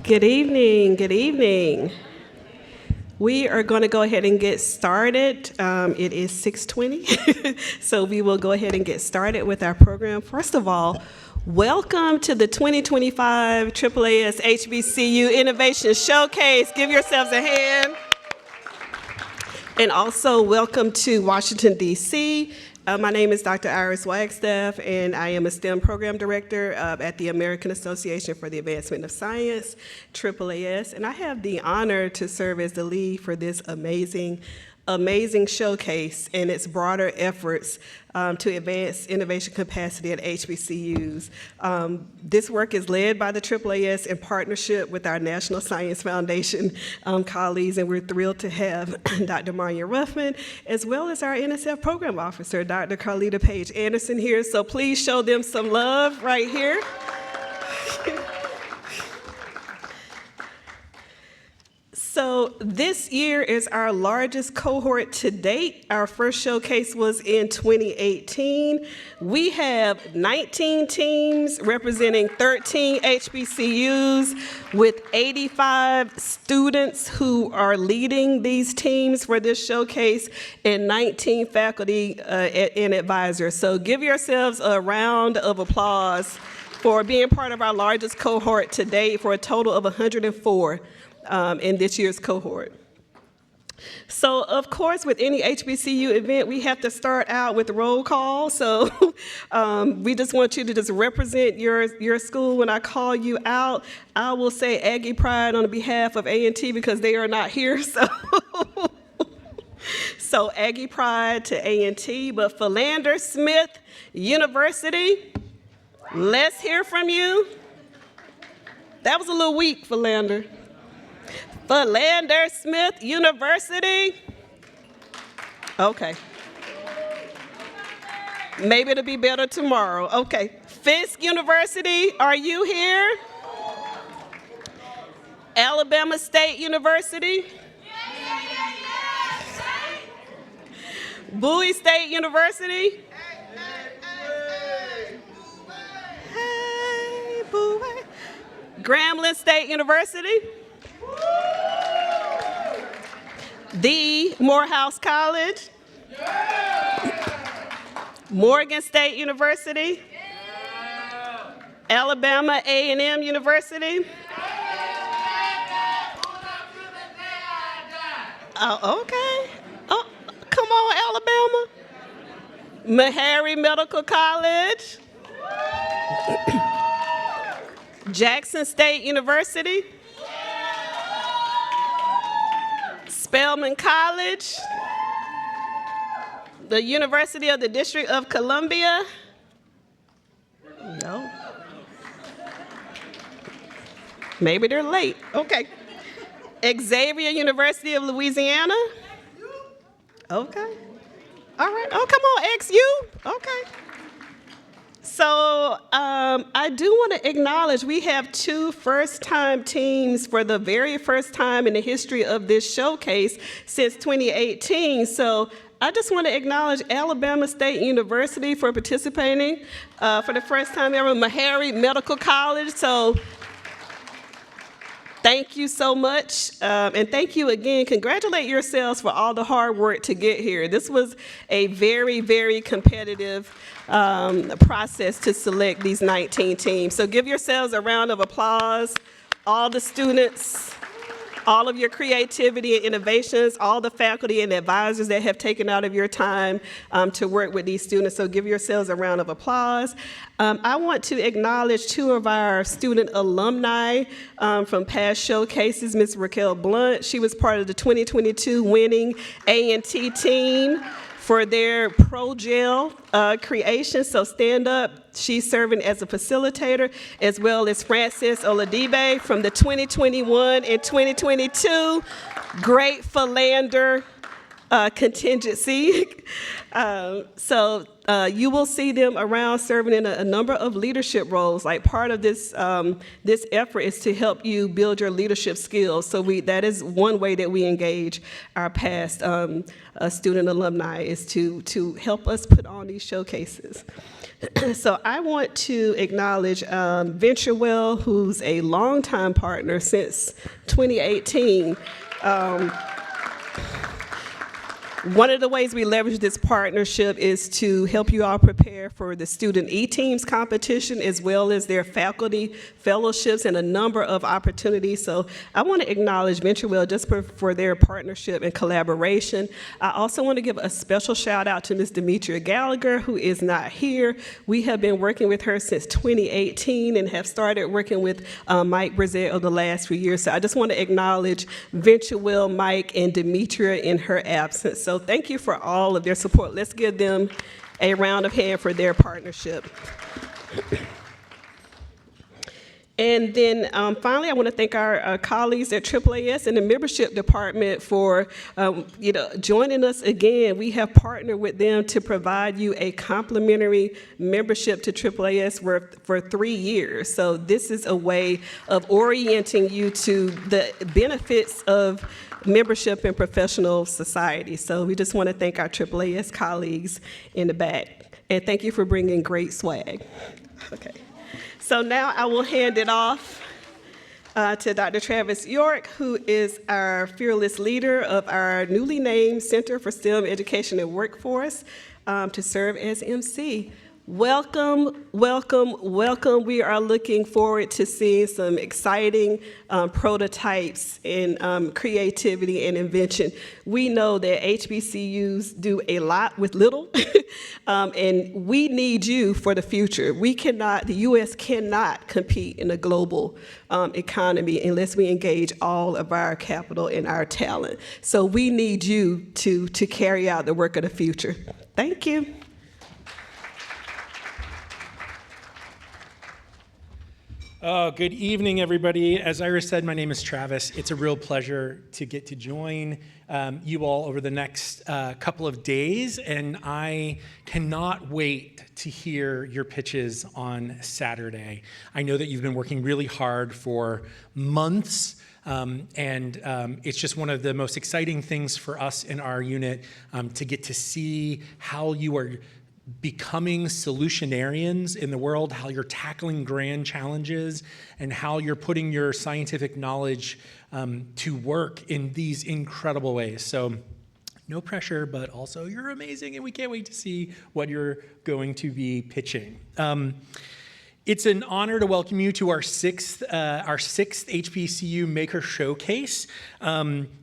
Good evening, good evening. We are going to go ahead and get started. It is 6:20, so we will go ahead and get started with our program. First of all, welcome to the 2025 AAAS HBCU Innovation Showcase. Give yourselves a hand. And also welcome to Washington, D.C. My name is Dr. Iris Wagstaff, and I am a STEM Program Director at the American Association for the Advancement of Science, AAAS, and I have the honor to serve as the lead for this amazing showcase and its broader efforts to advance innovation capacity at HBCUs. This work is led by the AAAS in partnership with our National Science Foundation colleagues, and we're thrilled to have Dr. Marya Ruffman, as well as our NSF Program Officer, Dr. Carlita Page Anderson here. So please show them some love right here. So this year is our largest cohort to date. Our first showcase was in 2018. We have 19 teams representing 13 HBCUs with 85 students who are leading these teams for this showcase and 19 faculty and advisors. So give yourselves a round of applause for being part of our largest cohort to date, for a total of 104. In this year's cohort. So, of course, with any HBCU event, we have to start out with roll call. So we just want you to just represent your school. When I call you out, I will say Aggie Pride on behalf of A&T because they are not here. So Aggie Pride to A&T, but Philander Smith University, let's hear from you. That was a little weak, Philander. Philander Smith University. Okay. Maybe it'll be better tomorrow. Okay. Fisk University, are you here? Alabama State University. Bowie State University. Hey, Bowie. Grambling State University. The Morehouse College, Morgan State University, Alabama A&M University. Oh, okay. Oh, come on, Alabama. Meharry Medical College, Jackson State University. Spelman College, the University of the District of Columbia. No. Maybe they're late. Okay. Xavier University of Louisiana. Okay. All right. Oh, come on, XU. Okay. So I do want to acknowledge we have two first-time teams for the very first time in the history of this showcase since 2018. So I just want to acknowledge Alabama State University for participating for the first time ever, Meharry Medical College. So thank you so much, and thank you again. Congratulate yourselves for all the hard work to get here. This was a very, very competitive process to select these 19 teams. So give yourselves a round of applause. All the students, all of your creativity and innovations, all the faculty and advisors that have taken out of your time to work with these students. So give yourselves a round of applause. I want to acknowledge two of our student alumni from past showcases, Ms. Raquel Blunt. She was part of the 2022 winning A&T team for their Pro-Gel creation, so stand up. She's serving as a facilitator, as well as Frances Oladibe from the 2021 and 2022 Great Philander contingency. So you will see them around serving in a number of leadership roles. Like part of this this effort is to help you build your leadership skills. So that is one way that we engage our past student alumni, is to help us put on these showcases. So I want to acknowledge VentureWell, who's a longtime partner since 2018. One of the ways we leverage this partnership is to help you all prepare for the student e-teams competition, as well as their faculty fellowships and a number of opportunities. So I want to acknowledge VentureWell just for their partnership and collaboration. I also want to give a special shout out to Ms. Demetria Gallagher, who is not here. We have been working with her since 2018 and have started working with Mike Brazil over the last few years. So I just want to acknowledge VentureWell, Mike, and Demetria in her absence. So thank you for all of their support. Let's give them a round of hand for their partnership. And then finally, I want to thank our colleagues at AAAS and the membership department for joining us again. We have partnered with them to provide you a complimentary membership to AAAS for 3 years. So this is a way of orienting you to the benefits of membership in professional society. So we just want to thank our AAAS colleagues in the back. And thank you for bringing great swag. Okay. So now I will hand it off to Dr. Travis York, who is our fearless leader of our newly named Center for STEM Education and Workforce, to serve as MC. Welcome, welcome, welcome. We are looking forward to seeing some exciting prototypes in creativity and invention. We know that HBCUs do a lot with little, and we need you for the future. The U.S. cannot compete in a global economy unless we engage all of our capital and our talent. So we need you to carry out the work of the future. Thank you. Oh, good evening, everybody. As Iris said, my name is Travis. It's a real pleasure to get to join you all over the next couple of days, and I cannot wait to hear your pitches on Saturday. I know that you've been working really hard for months, and it's just one of the most exciting things for us in our unit to get to see how you are becoming solutionarians in the world, how you're tackling grand challenges, and how you're putting your scientific knowledge to work in these incredible ways. So no pressure, but also you're amazing, and we can't wait to see what you're going to be pitching. It's an honor to welcome you to our sixth HBCU Maker Showcase.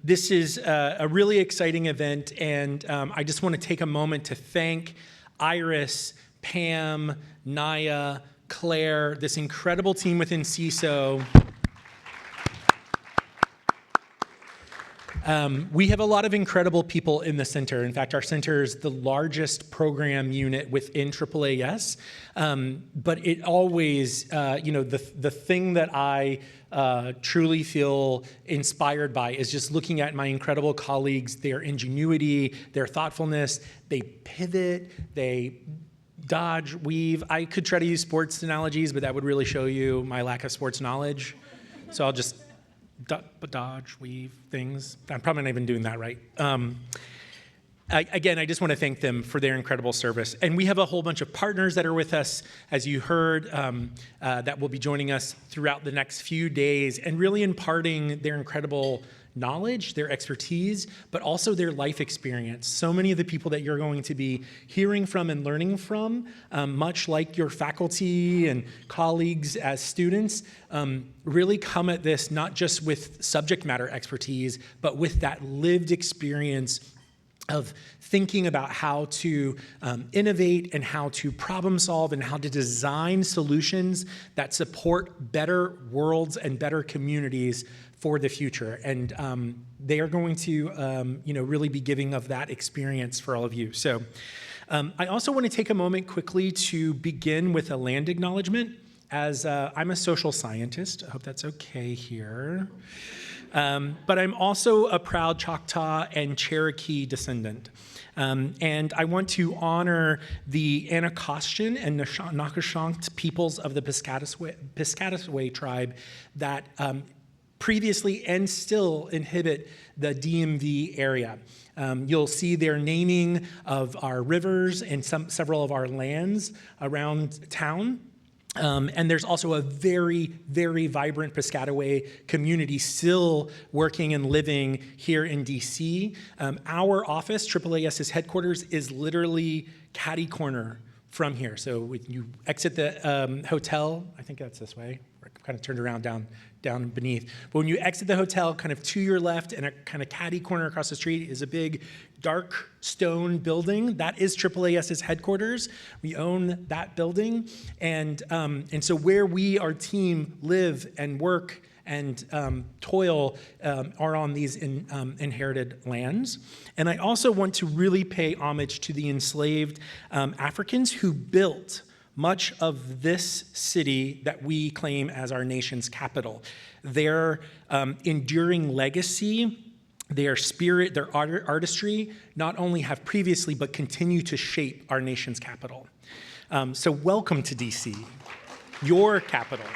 This is a really exciting event, and I just want to take a moment to thank Iris, Pam, Naya, Claire, this incredible team within CISO. We have a lot of incredible people in the center. In fact, our center is the largest program unit within AAAS. But it always, the thing that I truly feel inspired by is just looking at my incredible colleagues, their ingenuity, their thoughtfulness. They pivot, they dodge, weave. I could try to use sports analogies, but that would really show you my lack of sports knowledge. So I'll just dodge, weave things. I'm probably not even doing that right. Again, I just want to thank them for their incredible service. And we have a whole bunch of partners that are with us, as you heard, that will be joining us throughout the next few days and really imparting their incredible knowledge, their expertise, but also their life experience. So many of the people that you're going to be hearing from and learning from, much like your faculty and colleagues as students, really come at this not just with subject matter expertise, but with that lived experience of thinking about how to innovate and how to problem solve and how to design solutions that support better worlds and better communities for the future. And they are going to really be giving of that experience for all of you. So I also want to take a moment quickly to begin with a land acknowledgement. As I'm a social scientist, I hope that's okay here. But I'm also a proud Choctaw and Cherokee descendant. And I want to honor the Anacostan and Nacoshankh peoples of the Piscataway tribe that previously and still inhabit the DMV area. You'll see their naming of our rivers and several of our lands around town. And there's also a very, very vibrant Piscataway community still working and living here in DC. Our office, AAAS's headquarters, is literally catty corner from here. So when you exit the hotel, I think that's this way, we're kind of turned around down beneath. But when you exit the hotel, kind of to your left and a kind of catty corner across the street is a big dark stone building. That is AAAS's headquarters. We own that building. And so where we, our team, live and work and toil are on these inherited lands. And I also want to really pay homage to the enslaved Africans who built much of this city that we claim as our nation's capital. Their enduring legacy, their spirit, their artistry, not only have previously, but continue to shape our nation's capital. So welcome to DC, your capital.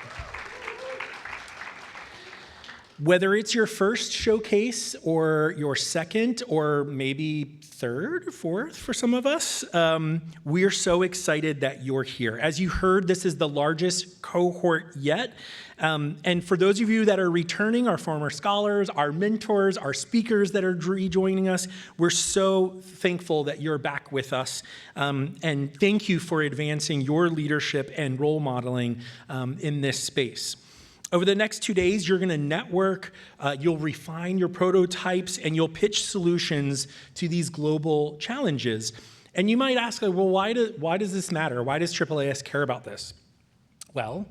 Whether it's your first showcase or your second or maybe third, fourth for some of us, we're so excited that you're here. As you heard, this is the largest cohort yet. And for those of you that are returning, our former scholars, our mentors, our speakers that are rejoining us, we're so thankful that you're back with us. And thank you for advancing your leadership and role modeling in this space. Over the next 2 days, you're going to network, you'll refine your prototypes, and you'll pitch solutions to these global challenges. And you might ask, well, why does this matter? Why does AAAS care about this? Well,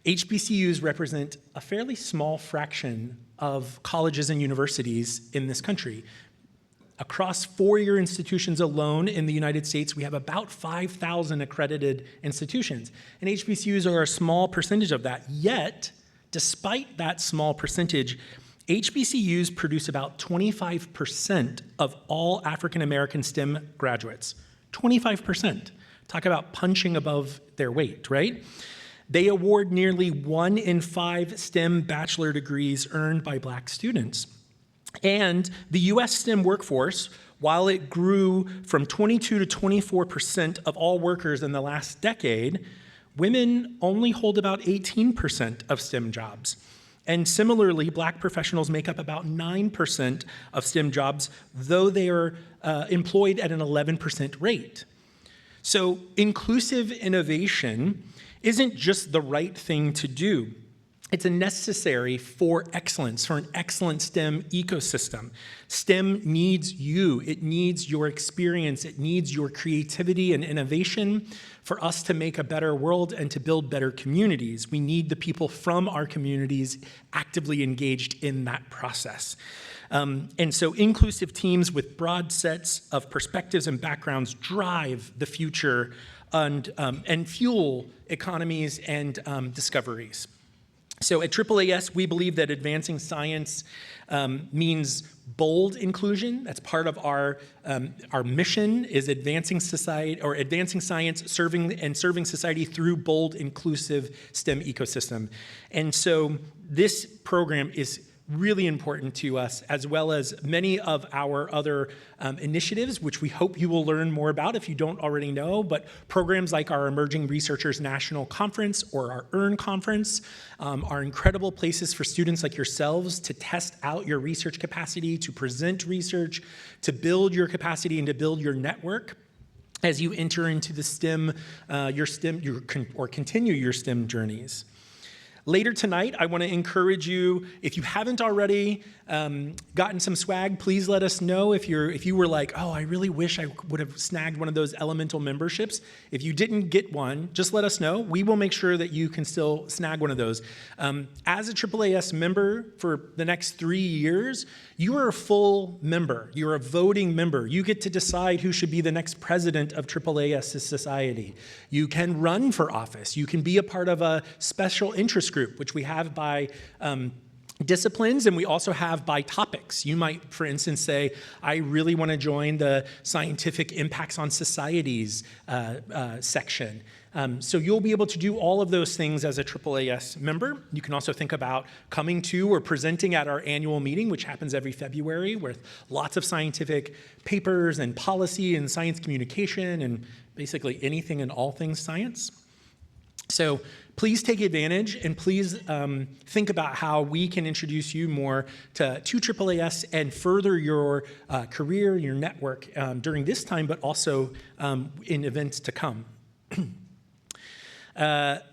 HBCUs represent a fairly small fraction of colleges and universities in this country. Across four-year institutions alone in the United States, we have about 5,000 accredited institutions. And HBCUs are a small percentage of that. Yet, despite that small percentage, HBCUs produce about 25% of all African American STEM graduates. 25%. Talk about punching above their weight, right? They award nearly 1 in 5 STEM bachelor degrees earned by Black students. And the US STEM workforce, while it grew from 22 to 24% of all workers in the last decade, women only hold about 18% of STEM jobs. And similarly, Black professionals make up about 9% of STEM jobs, though they are employed at an 11% rate. So inclusive innovation isn't just the right thing to do. It's necessary for excellence, for an excellent STEM ecosystem. STEM needs you. It needs your experience. It needs your creativity and innovation for us to make a better world and to build better communities. We need the people from our communities actively engaged in that process. And so inclusive teams with broad sets of perspectives and backgrounds drive the future and fuel economies and discoveries. So at AAAS, we believe that advancing science means bold inclusion. That's part of our mission is advancing society or advancing science, serving society through bold, inclusive STEM ecosystem. And so this program is really important to us, as well as many of our other initiatives, which we hope you will learn more about if you don't already know, but programs like our Emerging Researchers National Conference or our EARN Conference are incredible places for students like yourselves to test out your research capacity, to present research, to build your capacity and to build your network as you enter into the STEM, or continue your STEM journeys. Later tonight, I want to encourage you, if you haven't already gotten some swag, please let us know. If you were like, oh, I really wish I would have snagged one of those elemental memberships. If you didn't get one, just let us know. We will make sure that you can still snag one of those. As a AAAS member for the next 3 years, you are a full member. You're a voting member. You get to decide who should be the next president of AAAS's society. You can run for office. You can be a part of a special interest group, which we have by disciplines, and we also have by topics. You might, for instance, say, I really want to join the scientific impacts on societies section. So you'll be able to do all of those things as a AAAS member. You can also think about coming to or presenting at our annual meeting, which happens every February, with lots of scientific papers and policy and science communication and basically anything and all things science. So please take advantage, and please think about how we can introduce you more to AAAS and further your career, your network during this time, but also in events to come.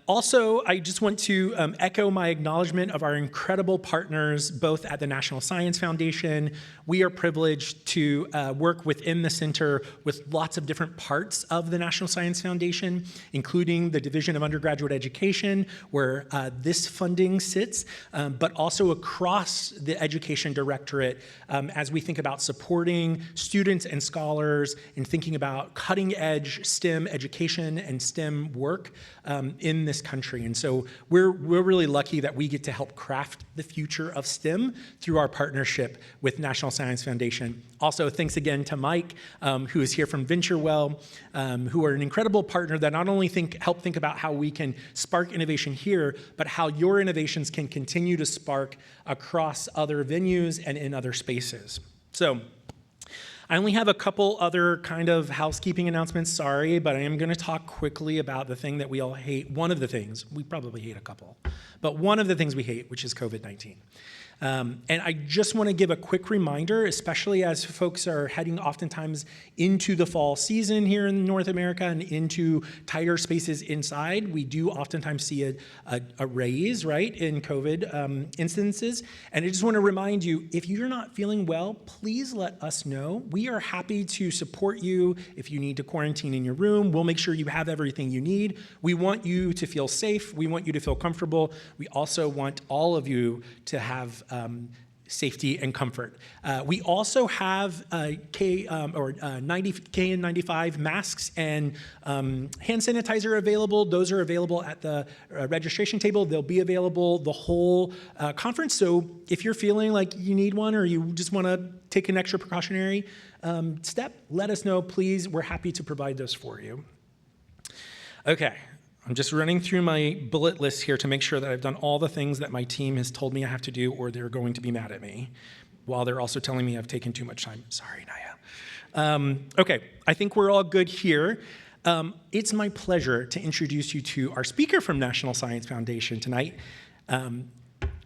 Also, I just want to echo my acknowledgement of our incredible partners, both at the National Science Foundation. We are privileged to work within the center with lots of different parts of the National Science Foundation, including the Division of Undergraduate Education, where this funding sits, but also across the Education Directorate as we think about supporting students and scholars and thinking about cutting-edge STEM education and STEM work in this country. And so we're really lucky that we get to help craft the future of STEM through our partnership with National Science Foundation. Also, thanks again to Mike, who is here from VentureWell, who are an incredible partner that not only help think about how we can spark innovation here, but how your innovations can continue to spark across other venues and in other spaces. So I only have a couple other kind of housekeeping announcements, sorry, but I am going to talk quickly about the thing that we all hate. One of the things, we probably hate a couple, but one of the things we hate, which is COVID-19. And I just want to give a quick reminder, especially as folks are heading oftentimes into the fall season here in North America and into tighter spaces inside. We do oftentimes see a raise, right, in COVID instances. And I just want to remind you, if you're not feeling well, please let us know. We are happy to support you. If you need to quarantine in your room, we'll make sure you have everything you need. We want you to feel safe. We want you to feel comfortable. We also want all of you to have safety and comfort. We also have KN95 masks and hand sanitizer available. Those are available at the registration table. They'll be available the whole conference. So if you're feeling like you need one or you just want to take an extra precautionary step, let us know, please. We're happy to provide those for you. Okay. I'm just running through my bullet list here to make sure that I've done all the things that my team has told me I have to do, or they're going to be mad at me, while they're also telling me I've taken too much time. Sorry, Naya. Okay, I think we're all good here. It's my pleasure to introduce you to our speaker from National Science Foundation tonight.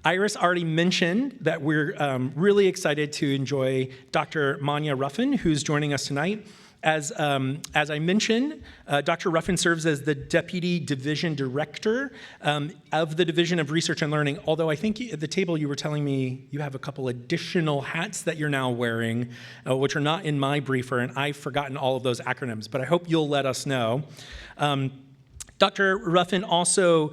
Iris already mentioned that we're really excited to enjoy Dr. Manya Ruffin, who's joining us tonight. As I mentioned, Dr. Ruffin serves as the Deputy Division Director of the Division of Research and Learning, although I think at the table you were telling me you have a couple additional hats that you're now wearing, which are not in my briefer, and I've forgotten all of those acronyms, but I hope you'll let us know. Dr. Ruffin also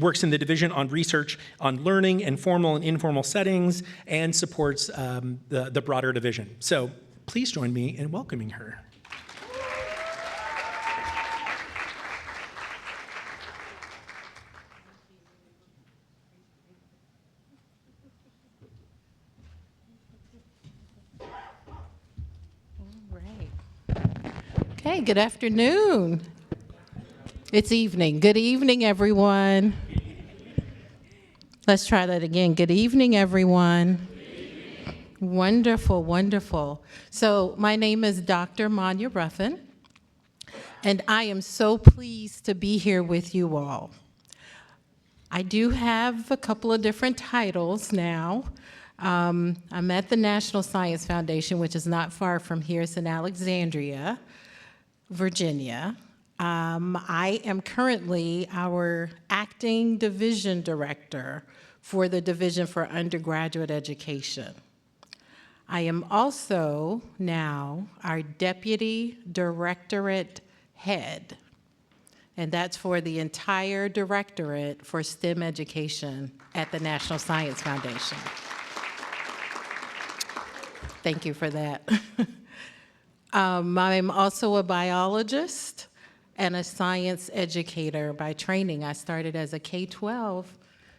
works in the Division on Research on Learning in formal and informal settings and supports the broader division. So please join me in welcoming her. Okay, good afternoon. It's evening. Good evening, everyone. Let's try that again. Good evening, everyone. Wonderful, wonderful. So my name is Dr. Manya Ruffin, and I am so pleased to be here with you all. I do have a couple of different titles now. I'm at the National Science Foundation, which is not far from here. It's in Alexandria, Virginia. I am currently our acting division director for the Division for Undergraduate Education. I am also now our deputy directorate head, and that's for the entire directorate for STEM education at the National Science Foundation. Thank you for that. I'm also a biologist and a science educator by training. I started as a K-12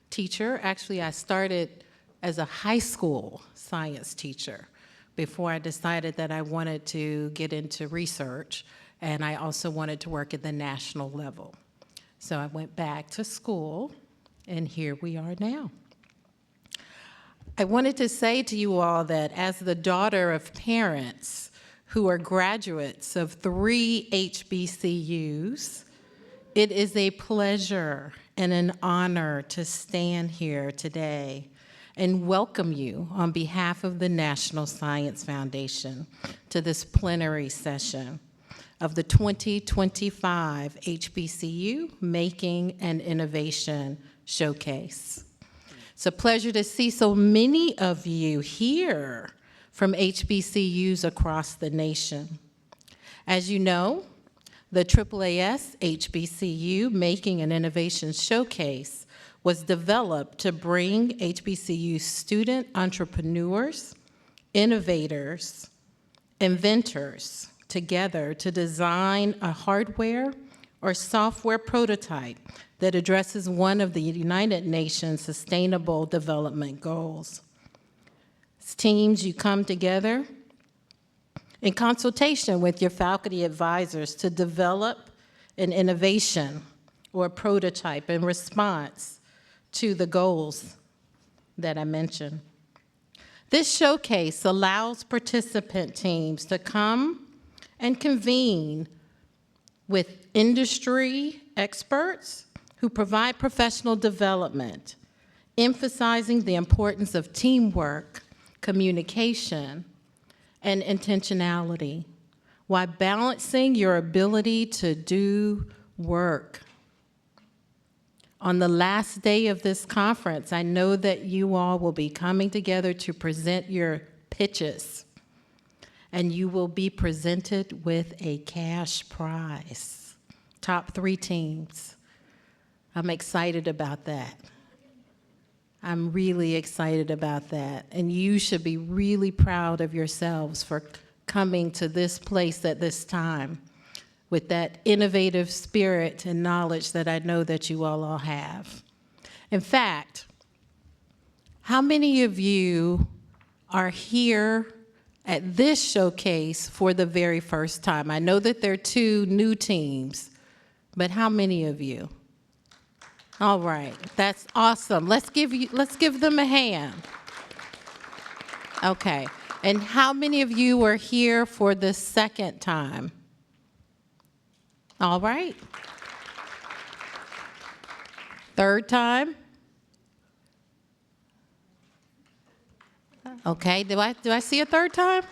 teacher. Actually, I started as a high school science teacher before I decided that I wanted to get into research, and I also wanted to work at the national level. So I went back to school, and here we are now. I wanted to say to you all that as the daughter of parents who are graduates of 3 HBCUs, it is a pleasure and an honor to stand here today and welcome you on behalf of the National Science Foundation to this plenary session of the 2025 HBCU Making and Innovation Showcase. It's a pleasure to see so many of you here from HBCUs across the nation. As you know, the AAAS HBCU Making and Innovation Showcase was developed to bring HBCU student entrepreneurs, innovators, inventors together to design a hardware or software prototype that addresses one of the United Nations Sustainable Development Goals. As teams, you come together in consultation with your faculty advisors to develop an innovation or a prototype in response to the goals that I mentioned. This showcase allows participant teams to come and convene with industry experts who provide professional development, emphasizing the importance of teamwork, communication, and intentionality, while balancing your ability to do work. On the last day of this conference, I know that you all will be coming together to present your pitches, and you will be presented with a cash prize. Top 3 teams. I'm excited about that. I'm really excited about that. And you should be really proud of yourselves for coming to this place at this time with that innovative spirit and knowledge that I know that you all have. In fact, how many of you are here at this showcase for the very first time? I know that there are 2 new teams, but how many of you? All right, that's awesome. Let's give them a hand. Okay, and how many of you are here for the second time? All right. Third time? Okay, do I see a third time?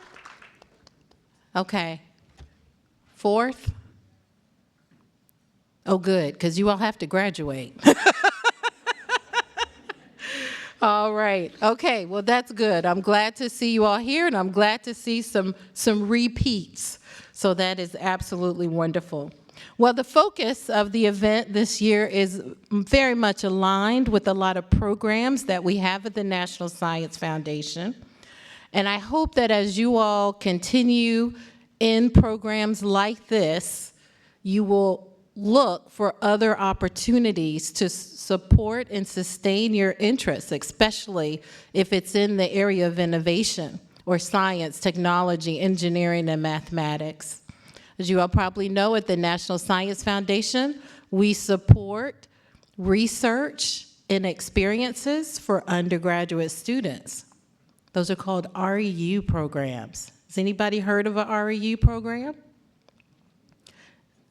Okay. Fourth? Oh, good, because you all have to graduate. All right. Okay, well, that's good. I'm glad to see you all here, and I'm glad to see some repeats. So that is absolutely wonderful. Well, the focus of the event this year is very much aligned with a lot of programs that we have at the National Science Foundation. And I hope that as you all continue in programs like this, you will look for other opportunities to support and sustain your interests, especially if it's in the area of innovation or science, technology, engineering, and mathematics. As you all probably know, at the National Science Foundation, we support research and experiences for undergraduate students. Those are called REU programs. Has anybody heard of an REU program?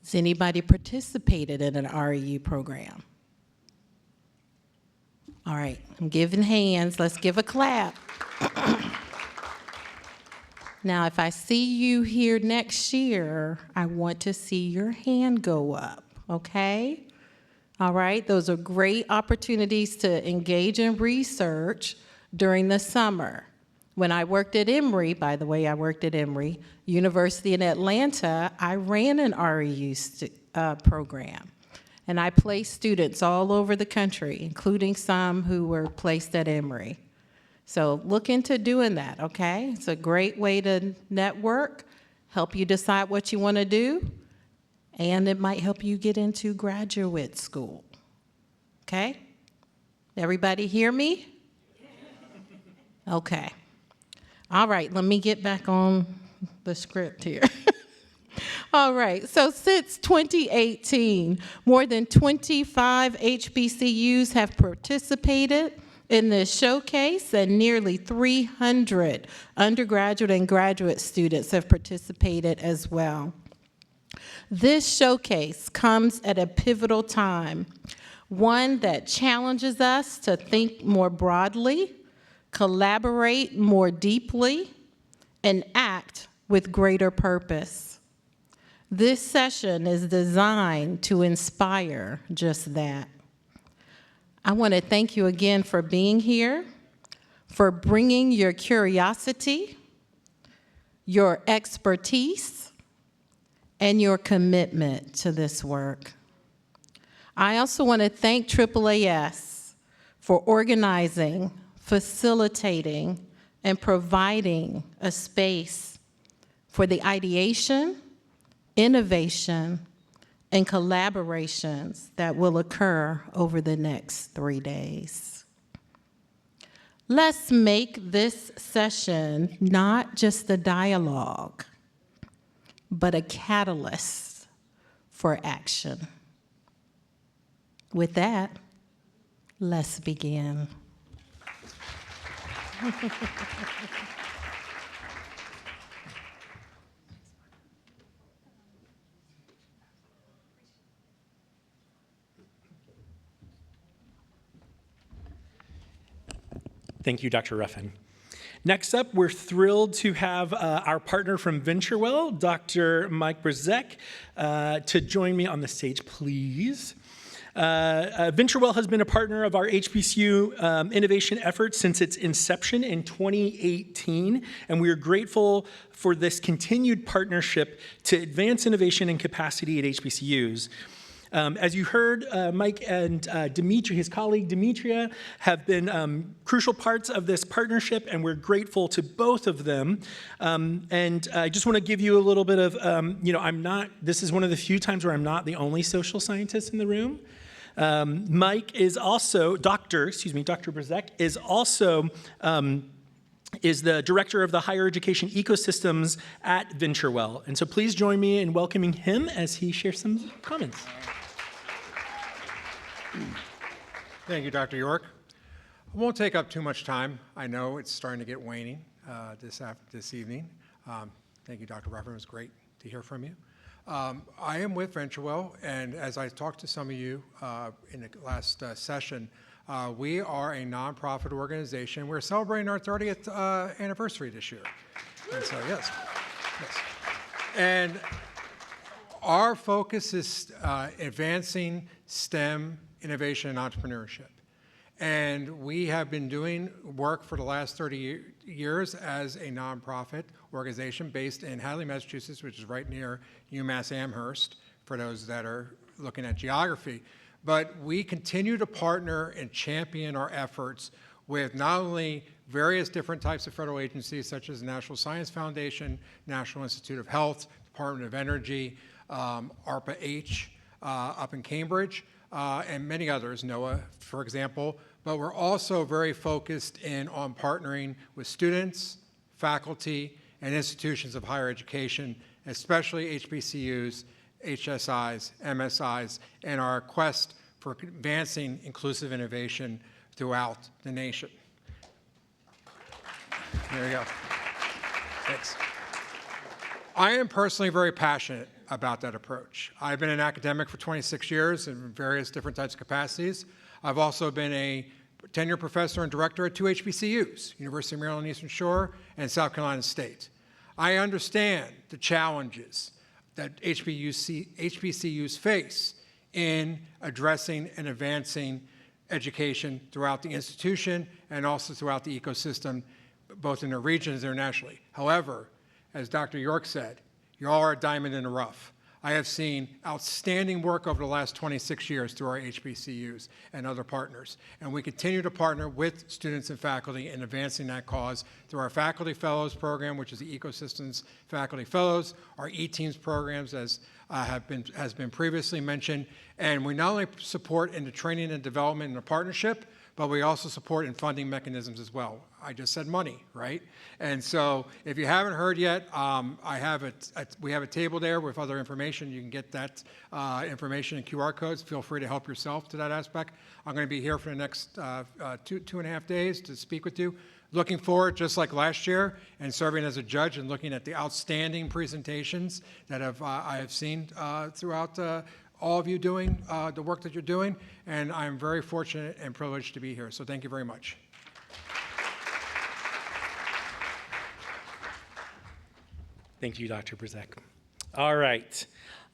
Has anybody participated in an REU program? All right, I'm giving hands. Let's give a clap. Now, if I see you here next year, I want to see your hand go up, okay? All right, those are great opportunities to engage in research during the summer. When I worked at Emory, by the way, I worked at Emory University in Atlanta, I ran an REU program. And I placed students all over the country, including some who were placed at Emory. So look into doing that, okay? It's a great way to network, help you decide what you want to do, and it might help you get into graduate school, okay? Everybody hear me? Okay. All right, let me get back on the script here. All right, so since 2018, more than 25 HBCUs have participated in this showcase, and nearly 300 undergraduate and graduate students have participated as well. This showcase comes at a pivotal time, one that challenges us to think more broadly, collaborate more deeply, and act with greater purpose. This session is designed to inspire just that. I want to thank you again for being here, for bringing your curiosity, your expertise, and your commitment to this work. I also want to thank AAAS for organizing, facilitating, and providing a space for the ideation, innovation, and collaborations that will occur over the next 3 days. Let's make this session not just a dialogue, but a catalyst for action. With that, let's begin. Thank you, Dr. Ruffin. Next up, we're thrilled to have our partner from VentureWell, Dr. Mike Brzezek, to join me on the stage, please. VentureWell has been a partner of our HBCU innovation efforts since its inception in 2018, and we are grateful for this continued partnership to advance innovation and capacity at HBCUs. As you heard, Mike and Dimitri, his colleague Demetria, have been crucial parts of this partnership, and we're grateful to both of them. And I just want to give you a little bit of, this is one of the few times where I'm not the only social scientist in the room. Mike is also, Dr. Brzezek is also is the director of the higher education ecosystems at VentureWell. And so please join me in welcoming him as he shares some comments. Thank you, Dr. York. I won't take up too much time. I know it's starting to get waning this evening. Thank you, Dr. Ruffin. It was great to hear from you. I am with VentureWell, and as I talked to some of you in the last session, we are a nonprofit organization. We're celebrating our 30th anniversary this year. And so, yes. And our focus is advancing STEM innovation and entrepreneurship. And we have been doing work for the last 30 years as a nonprofit organization based in Hadley, Massachusetts, which is right near UMass Amherst, for those that are looking at geography. But we continue to partner and champion our efforts with not only various different types of federal agencies, such as the National Science Foundation, National Institute of Health, Department of Energy, ARPA-H up in Cambridge, and many others, NOAA, for example. But we're also very focused on partnering with students, faculty, and institutions of higher education, especially HBCUs, HSIs, MSIs, and our quest for advancing inclusive innovation throughout the nation. There you go. Thanks. I am personally very passionate about that approach. I've been an academic for 26 years in various different types of capacities. I've also been a tenured professor and director at 2 HBCUs, University of Maryland Eastern Shore and South Carolina State. I understand the challenges that HBCUs face in addressing and advancing education throughout the institution and also throughout the ecosystem, both in their regions and internationally. However, as Dr. York said, you all are a diamond in the rough. I have seen outstanding work over the last 26 years through our HBCUs and other partners. And we continue to partner with students and faculty in advancing that cause through our Faculty Fellows program, which is the Ecosystems Faculty Fellows, our E-Teams programs, as has been previously mentioned. And we not only support in the training and development and the partnership, but we also support in funding mechanisms as well. I just said money, right? And so if you haven't heard yet, we have a table there with other information. You can get that information and QR codes. Feel free to help yourself to that aspect. I'm going to be here for the next 2.5 days to speak with you. Looking forward, just like last year, and serving as a judge and looking at the outstanding presentations that I have seen throughout all of you doing the work that you're doing, and I'm very fortunate and privileged to be here. So thank you very much. Thank you, Dr. Brzek. All right.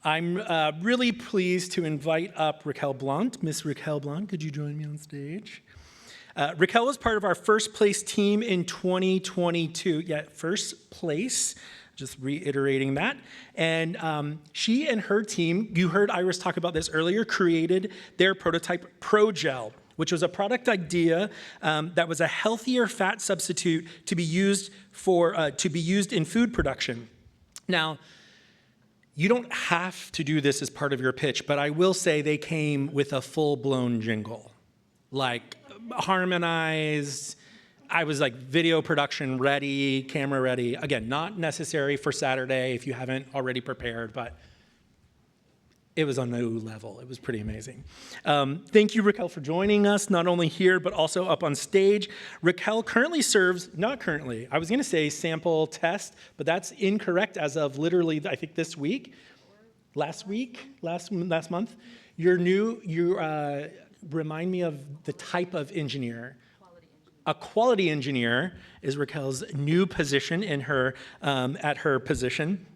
I'm really pleased to invite up Raquel Blunt. Miss Raquel Blunt, could you join me on stage? Raquel was part of our first place team in 2022. Yeah, first place, just reiterating that. And she and her team, you heard Iris talk about this earlier, created their prototype ProGel, which was a product idea that was a healthier fat substitute to be used in food production. Now, you don't have to do this as part of your pitch, but I will say they came with a full-blown jingle, like harmonized. I was like video production ready, camera ready. Again, not necessary for Saturday if you haven't already prepared, but it was on a new level. It was pretty amazing. Thank you, Raquel, for joining us, not only here, but also up on stage. Raquel currently serves, not currently, I was gonna say sample test, but that's incorrect as of literally, I think this week, last month. You remind me of the type of engineer. A quality engineer is Raquel's new position in her, at her position.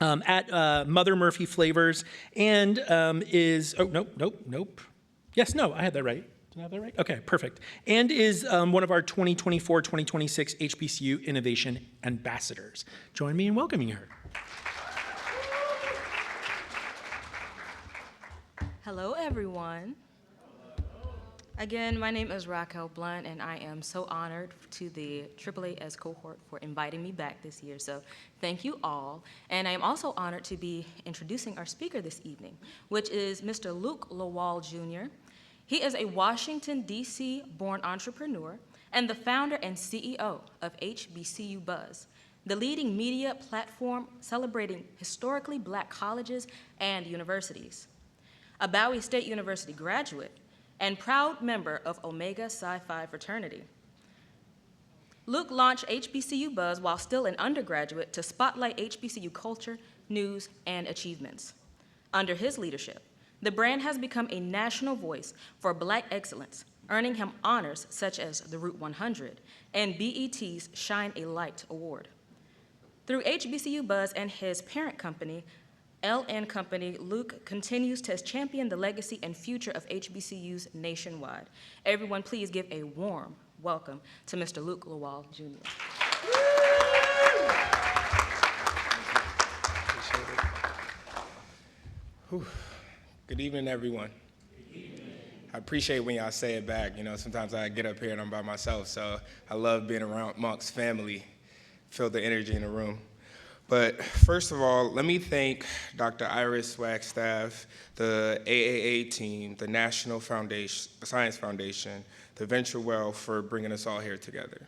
At Mother Murphy Flavors, and nope. Yes, no, I had that right. Did I have that right? Okay, perfect. And is one of our 2024-2026 HBCU Innovation Ambassadors. Join me in welcoming her. Hello, everyone. Again, my name is Raquel Blunt, and I am so honored to the AAAS cohort for inviting me back this year. So thank you all. And I am also honored to be introducing our speaker this evening, which is Mr. Luke Lawal Jr. He is a Washington, D.C. born entrepreneur and the founder and CEO of HBCU Buzz, the leading media platform celebrating historically Black colleges and universities. A Bowie State University graduate and proud member of Omega Psi Phi fraternity. Luke launched HBCU Buzz while still an undergraduate to spotlight HBCU culture, news, and achievements. Under his leadership, the brand has become a national voice for Black excellence, earning him honors such as the Route 100 and BET's Shine a Light Award. Through HBCU Buzz and his parent company, LN Company, Luke continues to champion the legacy and future of HBCUs nationwide. Everyone, please give a warm welcome to Mr. Luke Lawal, Jr. Good evening, everyone. I appreciate when y'all say it back. You know, sometimes I get up here and I'm by myself, so I love being around amongst family, feel the energy in the room. But first of all, let me thank Dr. Iris Wagstaff, the AAA team, the National Science Foundation, the Venture Well for bringing us all here together.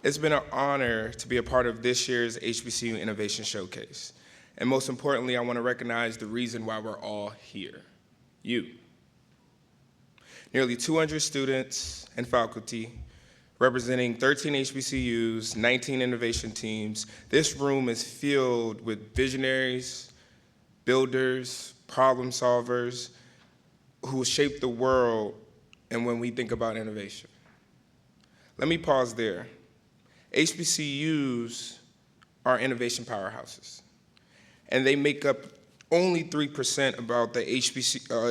It's been an honor to be a part of this year's HBCU Innovation Showcase. And most importantly, I want to recognize the reason why we're all here, you. Nearly 200 students and faculty, representing 13 HBCUs, 19 innovation teams. This room is filled with visionaries, builders, problem solvers, who shape the world and when we think about innovation. Let me pause there. HBCUs are innovation powerhouses, and they make up only 3% about the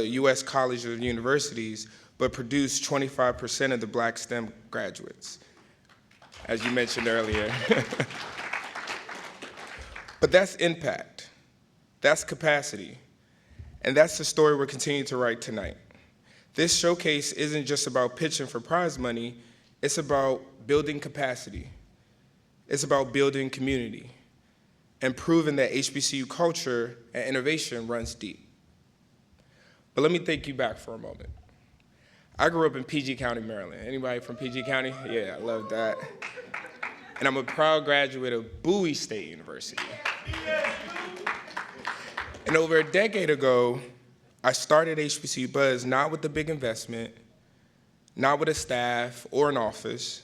U.S. colleges and universities, but produce 25% of the Black STEM graduates, as you mentioned earlier. But that's impact, that's capacity, and that's the story we're continuing to write tonight. This showcase isn't just about pitching for prize money, it's about building capacity. It's about building community. and proven that HBCU culture and innovation runs deep. But let me take you back for a moment. I grew up in PG County, Maryland. Anybody from PG County? Yeah, I love that. And I'm a proud graduate of Bowie State University. And over a decade ago, I started HBCU Buzz not with a big investment, not with a staff or an office,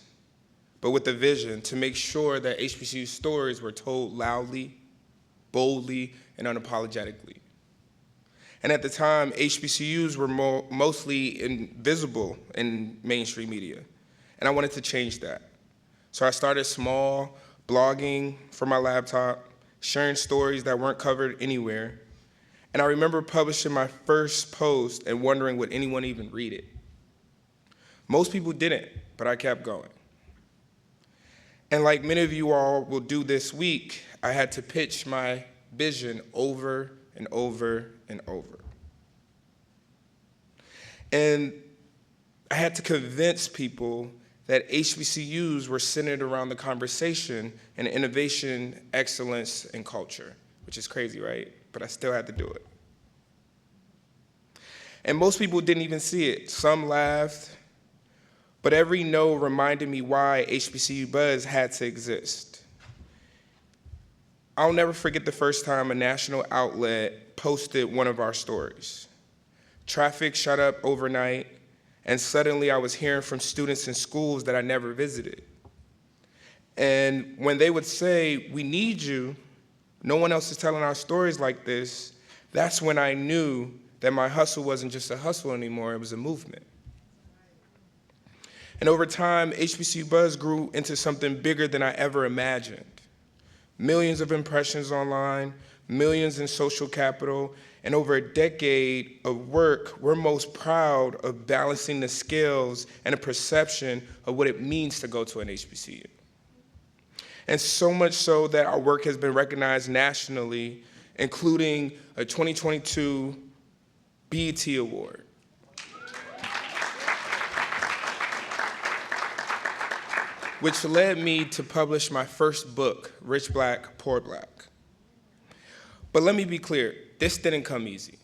but with a vision to make sure that HBCU stories were told loudly, boldly, and unapologetically. And at the time, HBCUs were mostly invisible in mainstream media, and I wanted to change that. So I started small, blogging from my laptop, sharing stories that weren't covered anywhere, and I remember publishing my first post and wondering would anyone even read it. Most people didn't, but I kept going. And like many of you all will do this week, I had to pitch my vision over and over and over. And I had to convince people that HBCUs were centered around the conversation and innovation, excellence, and culture, which is crazy, right? But I still had to do it. And most people didn't even see it. Some laughed, but every no reminded me why HBCU Buzz had to exist. I'll never forget the first time a national outlet posted one of our stories. Traffic shut up overnight, and suddenly I was hearing from students in schools that I never visited. And when they would say, "We need you, no one else is telling our stories like this," that's when I knew that my hustle wasn't just a hustle anymore, it was a movement. And over time, HBCU Buzz grew into something bigger than I ever imagined. Millions of impressions online, millions in social capital, and over a decade of work, we're most proud of balancing the scales and a perception of what it means to go to an HBCU. And so much so that our work has been recognized nationally, including a 2022 BET Award. Which led me to publish my first book, Rich Black, Poor Black. But let me be clear, this didn't come easy.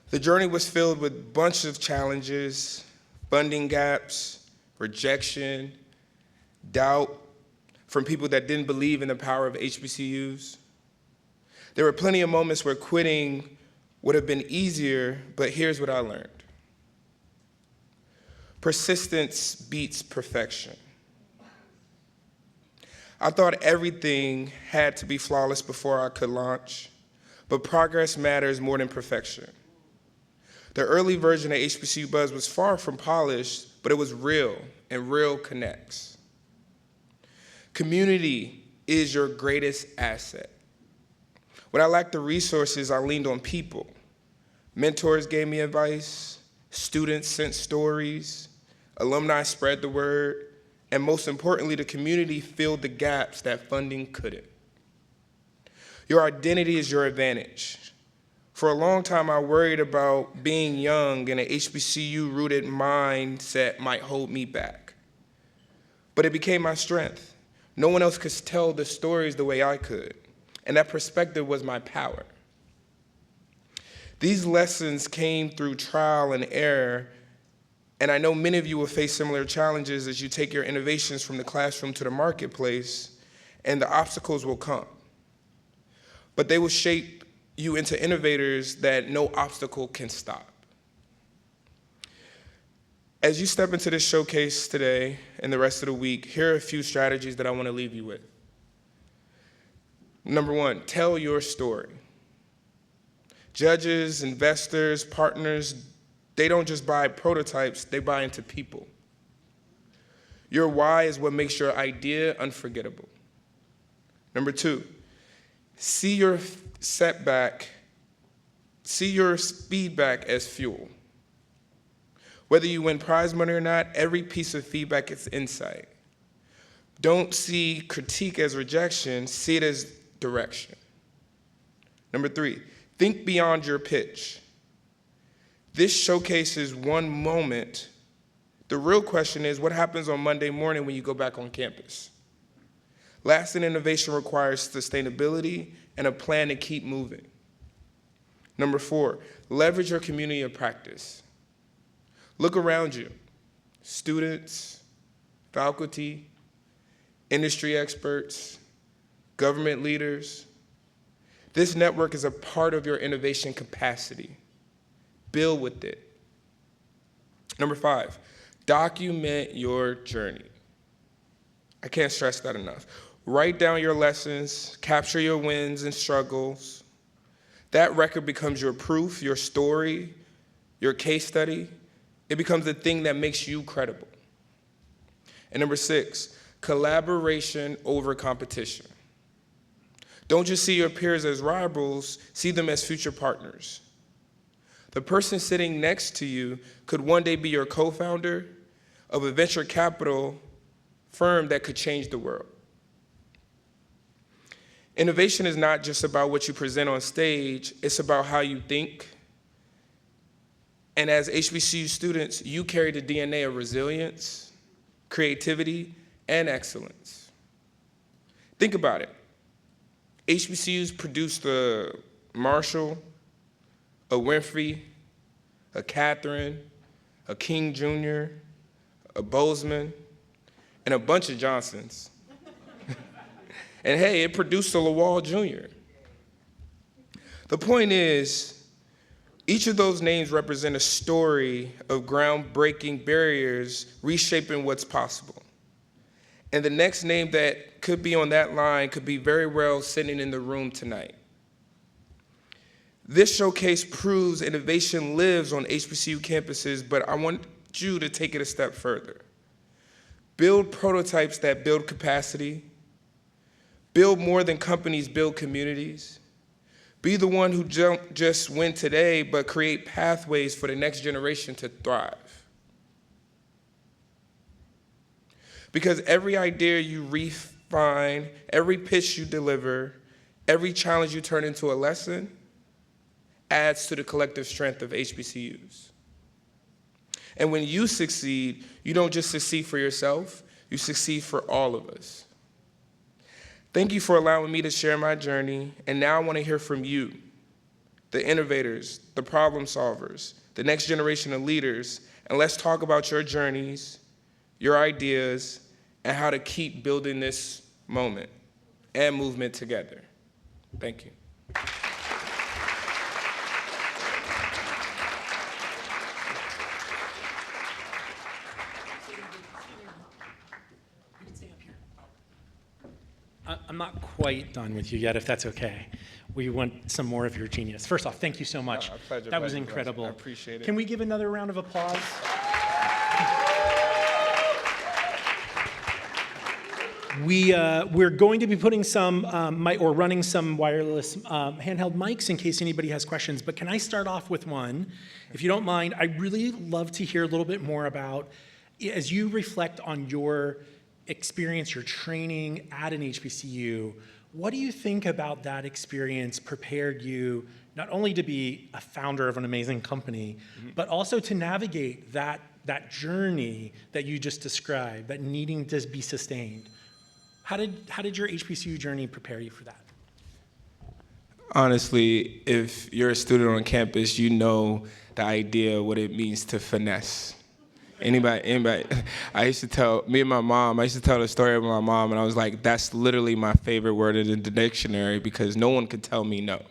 The journey was filled with a bunch of challenges, funding gaps, rejection, doubt from people that didn't believe in the power of HBCUs. There were plenty of moments where quitting would have been easier, but here's what I learned. Persistence beats perfection. I thought everything had to be flawless before I could launch, but progress matters more than perfection. The early version of HBCU Buzz was far from polished, but it was real, and real connects. Community is your greatest asset. When I lacked the resources, I leaned on people. Mentors gave me advice, students sent stories, alumni spread the word, and most importantly, the community filled the gaps that funding couldn't. Your identity is your advantage. For a long time, I worried about being young and an HBCU-rooted mindset might hold me back. But it became my strength. No one else could tell the stories the way I could, and that perspective was my power. These lessons came through trial and error, and I know many of you will face similar challenges as you take your innovations from the classroom to the marketplace, and the obstacles will come. But they will shape you into innovators that no obstacle can stop. As you step into this showcase today and the rest of the week, here are a few strategies that I want to leave you with. Number one, tell your story. Judges, investors, partners, they don't just buy prototypes, they buy into people. Your why is what makes your idea unforgettable. Number two, see your feedback as fuel. Whether you win prize money or not, every piece of feedback is insight. Don't see critique as rejection, see it as direction. Number three, think beyond your pitch. This showcases one moment. The real question is, what happens on Monday morning when you go back on campus? Lasting innovation requires sustainability and a plan to keep moving. Number 4, leverage your community of practice. Look around you. Students, faculty, industry experts, government leaders. This network is a part of your innovation capacity. Build with it. Number 5, document your journey. I can't stress that enough. Write down your lessons, capture your wins and struggles. That record becomes your proof, your story, your case study. It becomes the thing that makes you credible. And number 6, collaboration over competition. Don't just see your peers as rivals, see them as future partners. The person sitting next to you could one day be your co-founder of a venture capital firm that could change the world. Innovation is not just about what you present on stage, it's about how you think. And as HBCU students, you carry the DNA of resilience, creativity, and excellence. Think about it. HBCUs produced a Marshall, a Winfrey, a Catherine, a King Jr., a Bozeman, and a bunch of Johnsons. And hey, it produced a Lawal Jr. The point is, each of those names represent a story of groundbreaking barriers reshaping what's possible. And the next name that could be on that line could be very well sitting in the room tonight. This showcase proves innovation lives on HBCU campuses, but I want you to take it a step further. Build prototypes that build capacity. Build more than companies build communities. Be the one who don't just win today, but create pathways for the next generation to thrive. Because every idea you refine, every pitch you deliver, every challenge you turn into a lesson adds to the collective strength of HBCUs. And when you succeed, you don't just succeed for yourself, you succeed for all of us. Thank you for allowing me to share my journey, and now I want to hear from you, the innovators, the problem solvers, the next generation of leaders, and let's talk about your journeys, your ideas, and how to keep building this moment and movement together. Thank you. I'm not quite done with you yet, if that's okay. We want some more of your genius. First off, thank you so much. No, pleasure, that was pleasure, incredible. I appreciate it. Can we give another round of applause? We're going to be putting some, running some wireless handheld mics in case anybody has questions, but can I start off with one? If you don't mind, I'd really love to hear a little bit more about, as you reflect on your experience, your training at an HBCU, what do you think about that experience prepared you not only to be a founder of an amazing company, but also to navigate that journey that you just described, that needing to be sustained? How did your HBCU journey prepare you for that? Honestly, if you're a student on campus, you know the idea what it means to finesse. Anybody, I used to tell the story of my mom, and I was like, that's literally my favorite word in the dictionary because no one could tell me no.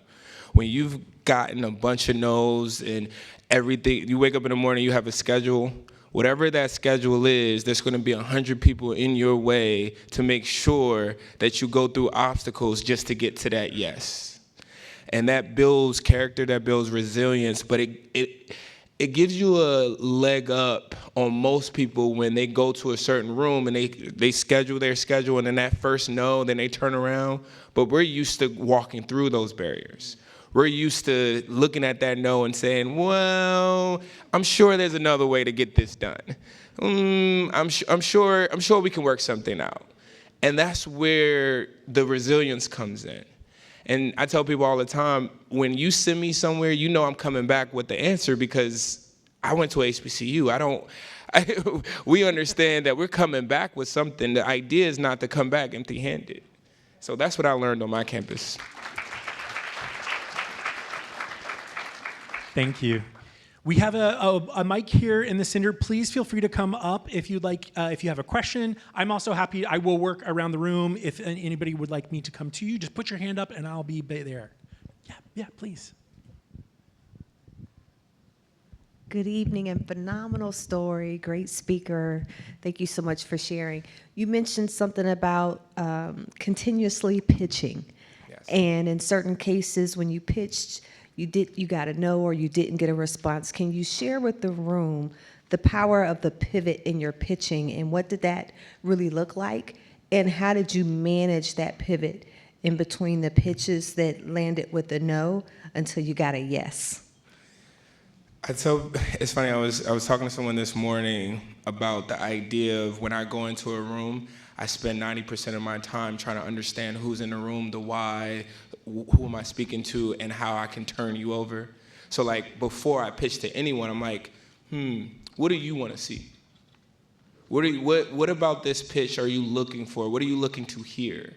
When you've gotten a bunch of no's and everything, you wake up in the morning, you have a schedule, whatever that schedule is, there's gonna be 100 people in your way to make sure that you go through obstacles just to get to that yes. And that builds character, that builds resilience, but it gives you a leg up on most people when they go to a certain room and they schedule their schedule, and then that first no, then they turn around. But we're used to walking through those barriers. We're used to looking at that no and saying, well, I'm sure there's another way to get this done. I'm sure we can work something out. And that's where the resilience comes in. And I tell people all the time, when you send me somewhere, you know I'm coming back with the answer because I went to HBCU. We understand that we're coming back with something. The idea is not to come back empty-handed. So that's what I learned on my campus. Thank you. We have a mic here in the center. Please feel free to come up if you'd like, if you have a question. I'm also happy, I will work around the room. If anybody would like me to come to you, just put your hand up and I'll be there. Yeah, please. Good evening and phenomenal story, great speaker. Thank you so much for sharing. You mentioned something about continuously pitching. Yes. And in certain cases when you pitched, you got a no or you didn't get a response. Can you share with the room the power of the pivot in your pitching and what did that really look like? And how did you manage that pivot in between the pitches that landed with a no until you got a yes? It's funny, I was talking to someone this morning about the idea of when I go into a room, I spend 90% of my time trying to understand who's in the room, the why, who am I speaking to, and how I can turn you over. So like before I pitch to anyone, I'm like, what do you want to see? What about this pitch are you looking for? What are you looking to hear?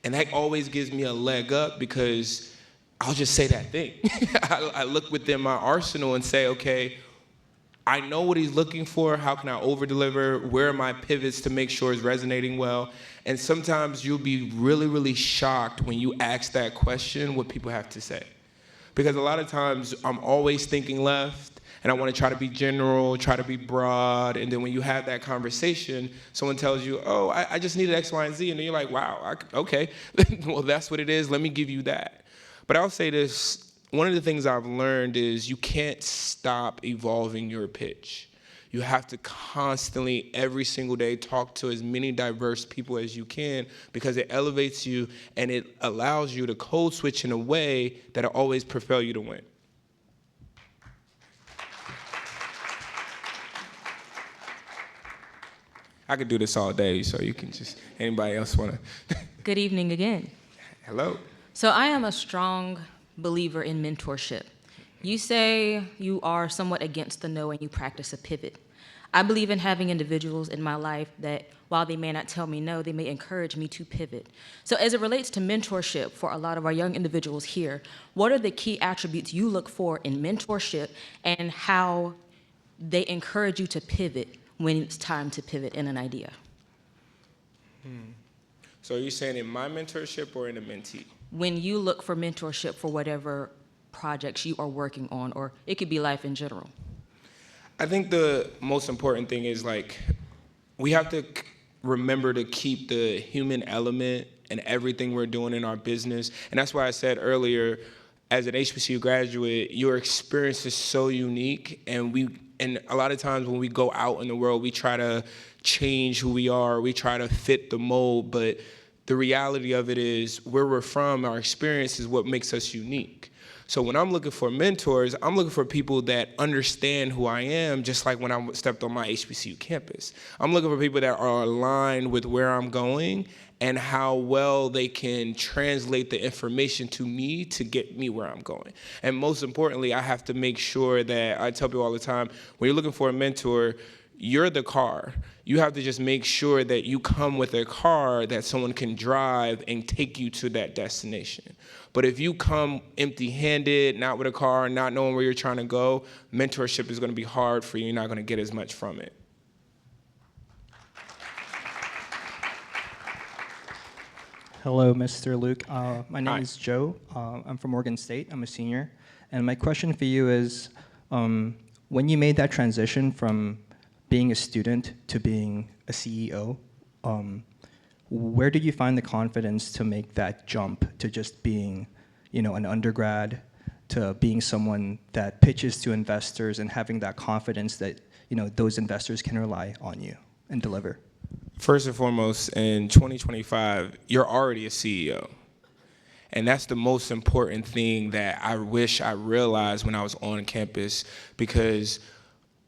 And that always gives me a leg up because I'll just say that thing. I look within my arsenal and say, okay, I know what he's looking for. How can I over-deliver? Where are my pivots to make sure it's resonating well? And sometimes you'll be really, really shocked when you ask that question, what people have to say. Because a lot of times I'm always thinking left, and I want to try to be general, try to be broad, and then when you have that conversation, someone tells you, oh, I just needed X, Y, and Z, and then you're like, wow, okay, well, that's what it is. Let me give you that. But I'll say this, one of the things I've learned is you can't stop evolving your pitch. You have to constantly, every single day, talk to as many diverse people as you can because it elevates you and it allows you to code switch in a way that'll always propel you to win. I could do this all day, so you can just, anybody else want to? Good evening again. Hello. So I am a strong believer in mentorship. You say you are somewhat against the no and you practice a pivot. I believe in having individuals in my life that while they may not tell me no, they may encourage me to pivot. So as it relates to mentorship for a lot of our young individuals here, what are the key attributes you look for in mentorship and how they encourage you to pivot when it's time to pivot in an idea? So are you saying in my mentorship or in a mentee? When you look for mentorship for whatever projects you are working on, or it could be life in general? I think the most important thing is like, we have to remember to keep the human element in everything we're doing in our business. And that's why I said earlier, as an HBCU graduate, your experience is so unique, and a lot of times when we go out in the world, we try to change who we are, we try to fit the mold, but the reality of it is where we're from, our experience is what makes us unique. So when I'm looking for mentors, I'm looking for people that understand who I am, just like when I stepped on my HBCU campus. I'm looking for people that are aligned with where I'm going and how well they can translate the information to me to get me where I'm going. And most importantly, I have to make sure that, I tell people all the time, when you're looking for a mentor, you're the car. You have to just make sure that you come with a car that someone can drive and take you to that destination. But if you come empty-handed, not with a car, not knowing where you're trying to go, mentorship is going to be hard for you. You're not going to get as much from it. Hello, Mr. Luke. My name is Joe. I'm from Oregon State. I'm a senior. And my question for you is, when you made that transition from being a student to being a CEO, where did you find the confidence to make that jump to just being, an undergrad to being someone that pitches to investors and having that confidence that, those investors can rely on you and deliver? First and foremost, in 2025, you're already a CEO. And that's the most important thing that I wish I realized when I was on campus, because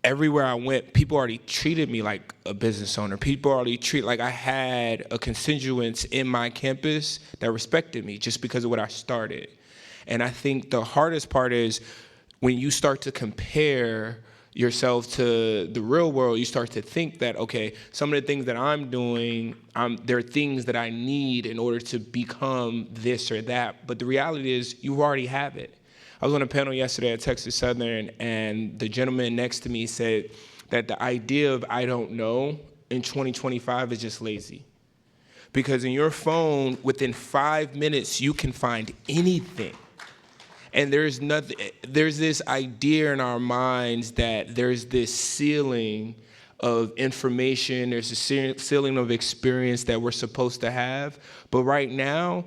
everywhere I went, people already treated me like a business owner. People already like I had a constituents in my campus that respected me just because of what I started. And I think the hardest part is when you start to compare yourself to the real world, you start to think that, okay, some of the things that I'm doing, there are things that I need in order to become this or that. But the reality is you already have it. I was on a panel yesterday at Texas Southern, and the gentleman next to me said that the idea of I don't know in 2025 is just lazy. Because in your phone, within 5 minutes, you can find anything. And there's this idea in our minds that there's this ceiling of information, there's a ceiling of experience that we're supposed to have. But right now,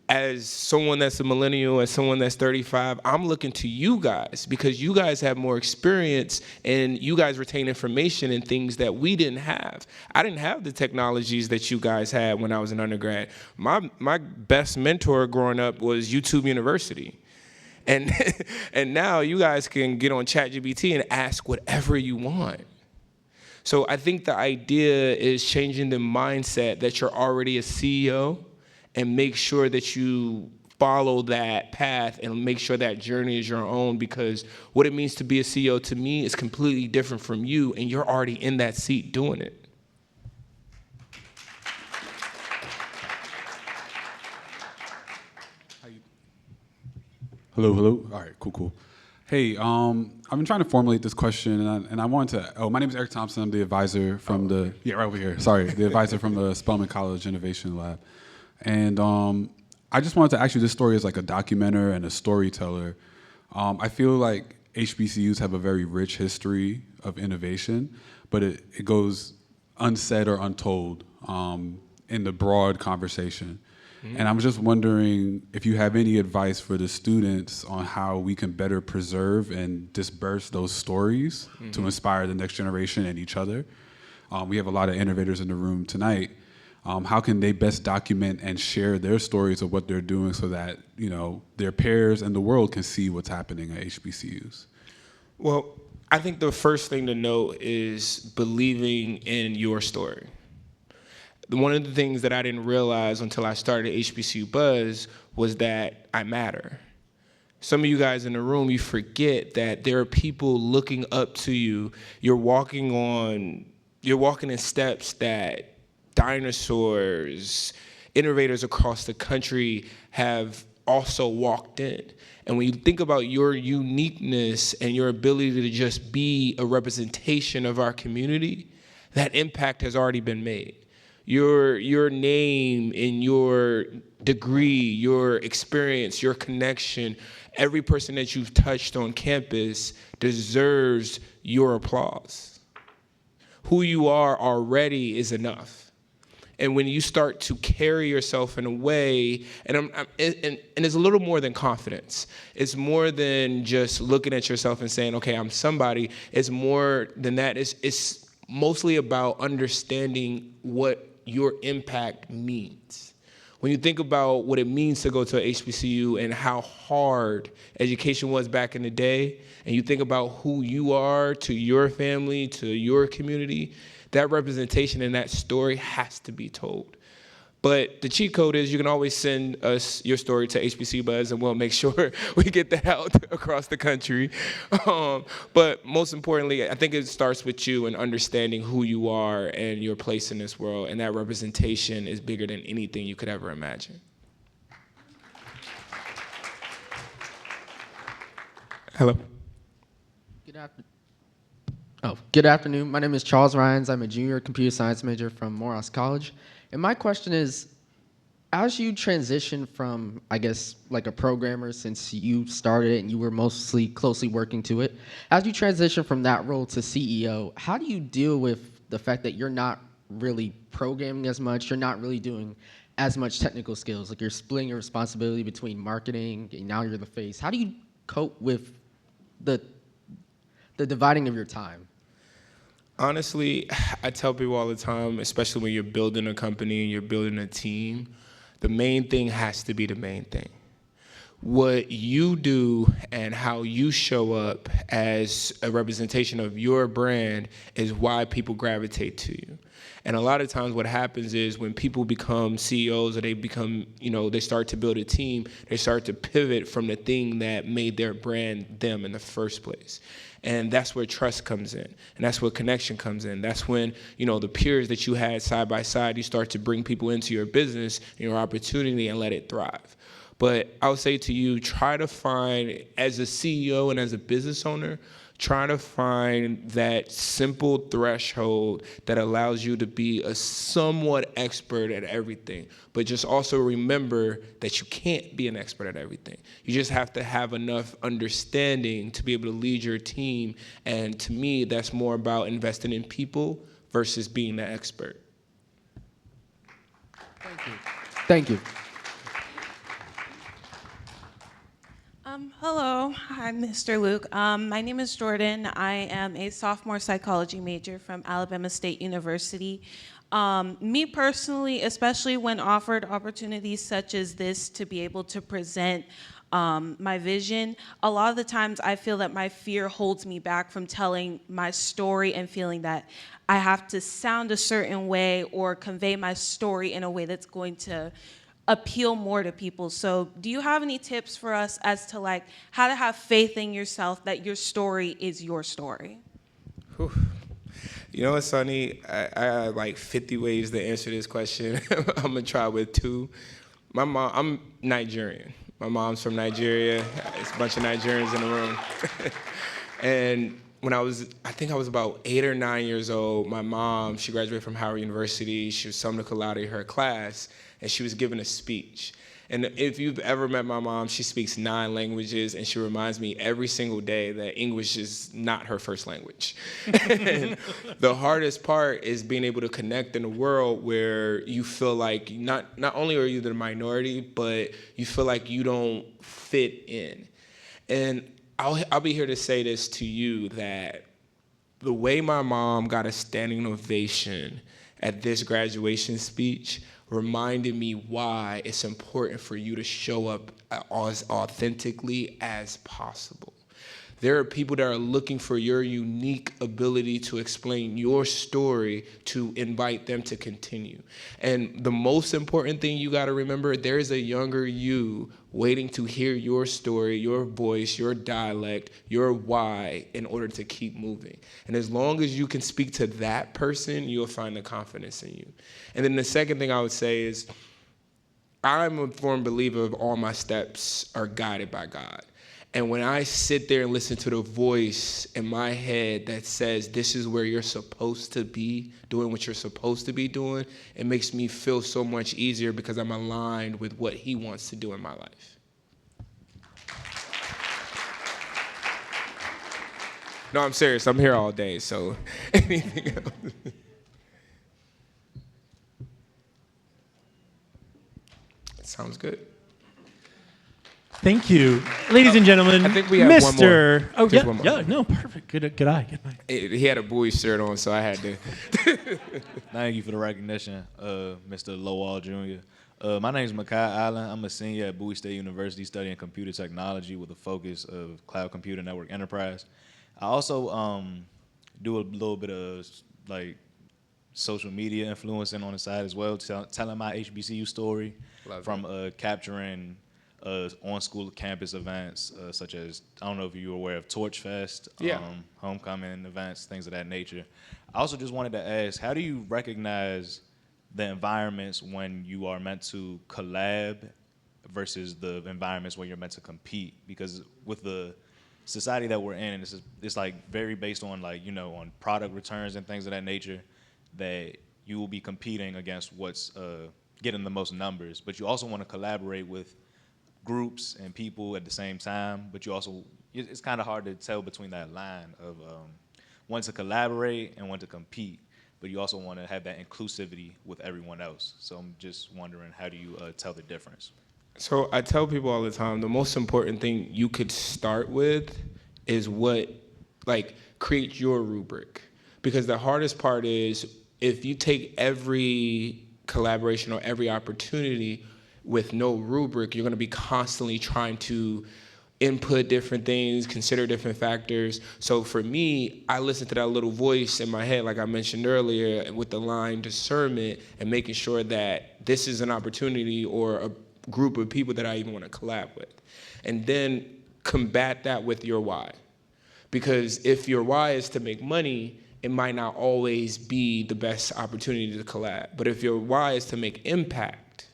as someone that's a millennial, as someone that's 35, I'm looking to you guys because you guys have more experience and you guys retain information in things that we didn't have. I didn't have the technologies that you guys had when I was an undergrad. My best mentor growing up was YouTube University. And and now you guys can get on ChatGPT and ask whatever you want. So I think the idea is changing the mindset that you're already a CEO and make sure that you follow that path and make sure that journey is your own, because what it means to be a CEO to me is completely different from you, and you're already in that seat doing it. Hello, hello. All right, cool. Hey, I've been trying to formulate this question, and I wanted to. My name is Eric Thompson. I'm the advisor from the right over here. Sorry, the advisor from the Spelman College Innovation Lab, and I just wanted to ask you. This story is like a documenter and a storyteller. I feel like HBCUs have a very rich history of innovation, but it goes unsaid or untold in the broad conversation. And I'm just wondering if you have any advice for the students on how we can better preserve and disperse those stories to inspire the next generation and each other. We have a lot of innovators in the room tonight. How can they best document and share their stories of what they're doing so that, you know, their peers and the world can see what's happening at HBCUs? Well, I think the first thing to know is believing in your story. One of the things that I didn't realize until I started HBCU Buzz was that I matter. Some of you guys in the room, you forget that there are people looking up to you. You're walking in steps that dinosaurs, innovators across the country have also walked in. And when you think about your uniqueness and your ability to just be a representation of our community, that impact has already been made. Your name and your degree, your experience, your connection, every person that you've touched on campus deserves your applause. Who you are already is enough. And when you start to carry yourself in a way, and it's a little more than confidence. It's more than just looking at yourself and saying, okay, I'm somebody. It's more than that. It's mostly about understanding what your impact means. When you think about what it means to go to a HBCU and how hard education was back in the day, and you think about who you are to your family, to your community, that representation and that story has to be told. But the cheat code is you can always send us your story to HBC Buzz, and we'll make sure we get that out across the country. But most importantly, I think it starts with you and understanding who you are and your place in this world, and that representation is bigger than anything you could ever imagine. Hello. Good afternoon. My name is Charles Ryans. I'm a junior computer science major from Morehouse College. And my question is, as you transition from, I guess, like a programmer, since you started it and you were mostly closely working to it, as you transition from that role to CEO, how do you deal with the fact that you're not really programming as much, you're not really doing as much technical skills, like you're splitting your responsibility between marketing and now you're the face. How do you cope with the dividing of your time? Honestly, I tell people all the time, especially when you're building a company and you're building a team, the main thing has to be the main thing. what you do and how you show up as a representation of your brand is why people gravitate to you. And a lot of times what happens is when people become CEOs or they become, they start to build a team, they start to pivot from the thing that made their brand them in the first place. And that's where trust comes in. And that's where connection comes in. That's when, the peers that you had side by side, you start to bring people into your business and your opportunity and let it thrive. But I would say to you, try to find, as a CEO and as a business owner, try to find that simple threshold that allows you to be a somewhat expert at everything. But just also remember that you can't be an expert at everything. You just have to have enough understanding to be able to lead your team. And to me, that's more about investing in people versus being the expert. Thank you. Hello, I'm Mr. Luke. My name is Jordan. I am a sophomore psychology major from Alabama State University. Me personally, especially when offered opportunities such as this to be able to present my vision, a lot of the times I feel that my fear holds me back from telling my story and feeling that I have to sound a certain way or convey my story in a way that's going to appeal more to people. So do you have any tips for us as to how to have faith in yourself that your story is your story? Whew. You know what's funny? I have like 50 ways to answer this question. I'm gonna try with 2. My mom, I'm Nigerian. My mom's from Nigeria. There's a bunch of Nigerians in the room. And when I think I was about 8 or 9 years old, my mom, she graduated from Howard University. She was summa cum laude in her class, and she was giving a speech. And if you've ever met my mom, she speaks 9 languages, and she reminds me every single day that English is not her first language. And the hardest part is being able to connect in a world where you feel like not only are you the minority, but you feel like you don't fit in. And I'll be here to say this to you, that the way my mom got a standing ovation at this graduation speech reminded me why it's important for you to show up as authentically as possible. There are people that are looking for your unique ability to explain your story to invite them to continue. And the most important thing you got to remember, there's a younger you waiting to hear your story, your voice, your dialect, your why in order to keep moving. And as long as you can speak to that person, you'll find the confidence in you. And then the second thing I would say is, I'm a firm believer of all my steps are guided by God. And when I sit there and listen to the voice in my head that says, this is where you're supposed to be, doing what you're supposed to be doing, it makes me feel so much easier because I'm aligned with what he wants to do in my life. No, I'm serious. I'm here all day, so anything else? Sounds good. Thank you. Ladies and gentlemen, I think we have one Mr. more. Oh, Just yeah, one more. yeah, no, perfect. Good eye, good eye. He had a Bowie shirt on, so I had to. Thank you for the recognition, Mr. Lowell Jr. My name is Makai Allen. I'm a senior at Bowie State University studying computer technology with a focus of cloud computer network enterprise. I also do a little bit of social media influencing on the side as well, telling my HBCU story. Love from capturing on-school campus events such as, I don't know if you're aware of Torch Fest, homecoming events, things of that nature. I also just wanted to ask, how do you recognize the environments when you are meant to collab versus the environments where you're meant to compete? Because with the society that we're in, it's like very based on on product returns and things of that nature, that you will be competing against what's getting the most numbers, but you also want to collaborate with groups and people at the same time, but it's kind of hard to tell between that line of when to collaborate and when to compete, but you also want to have that inclusivity with everyone else. So I'm just wondering, how do you tell the difference? So I tell people all the time, the most important thing you could start with is create your rubric. Because the hardest part is, if you take every collaboration or every opportunity with no rubric, you're going to be constantly trying to input different things, consider different factors. So for me, I listen to that little voice in my head, like I mentioned earlier, with the line discernment and making sure that this is an opportunity or a group of people that I even want to collab with. And then combat that with your why. Because if your why is to make money, it might not always be the best opportunity to collab. But if your why is to make impact,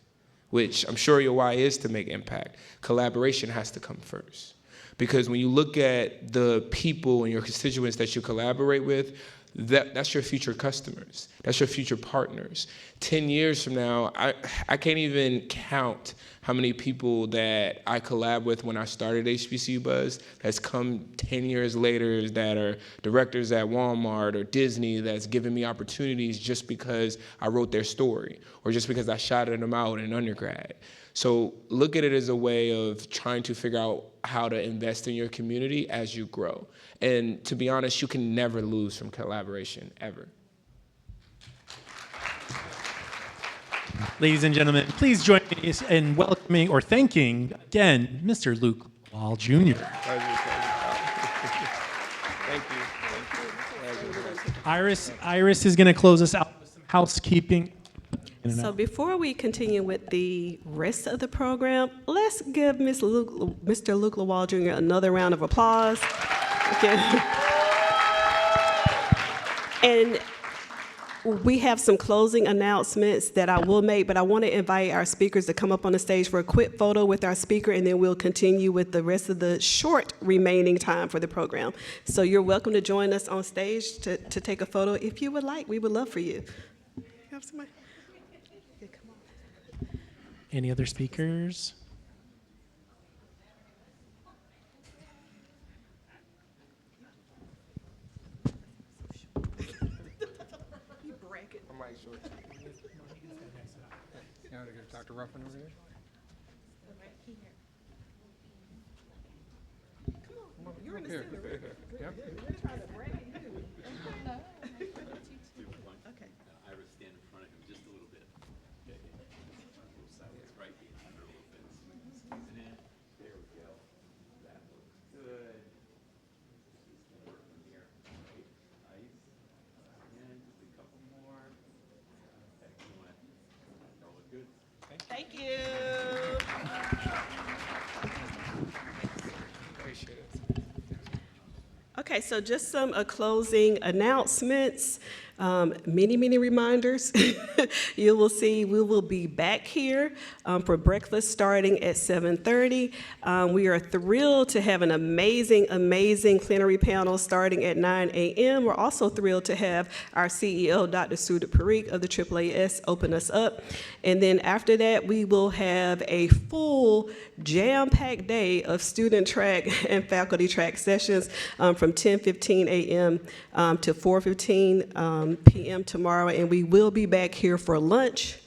which I'm sure your why is to make impact, collaboration has to come first. Because when you look at the people and your constituents that you collaborate with, that's your future customers. That's your future partners. 10 years from now, I can't even count how many people that I collab with when I started HBCU Buzz that's come 10 years later that are directors at Walmart or Disney that's given me opportunities just because I wrote their story or just because I shouted them out in undergrad. So look at it as a way of trying to figure out how to invest in your community as you grow. And to be honest, you can never lose from collaboration, ever. Ladies and gentlemen, please join me in welcoming or thanking again Mr. Luke Wall Jr. Thank you. Iris is going to close us out with some housekeeping. So before we continue with the rest of the program, let's give Mr. Luke Lawal Jr. another round of applause. Okay. And we have some closing announcements that I will make, but I want to invite our speakers to come up on the stage for a quick photo with our speaker, and then we'll continue with the rest of the short remaining time for the program. So you're welcome to join us on stage to take a photo if you would like. We would love for you. Have somebody? Yeah, come on. Any other speakers? Dr. Ruffin over here? Come on, you're in the Here. center. Yep. We're trying to brag you. Okay. Iris, stand in front of him just a little bit. Okay. Right behind her little bit. Squeeze it in. There we go. That looks good. Work from here. Right. Nice. And just a couple more. Excellent. That look good. Thank you. Appreciate it. Okay, so just some closing announcements. Many reminders. You will see we will be back here for breakfast starting at 7:30. We are thrilled to have an amazing plenary panel starting at 9 a.m. We're also thrilled to have our CEO, Dr. Sudip Parikh of the AAAS, open us up. And then after that, we will have a full jam-packed day of student track and faculty track sessions from 10:15 a.m. To 4:15 p.m. tomorrow, and we will be back here for lunch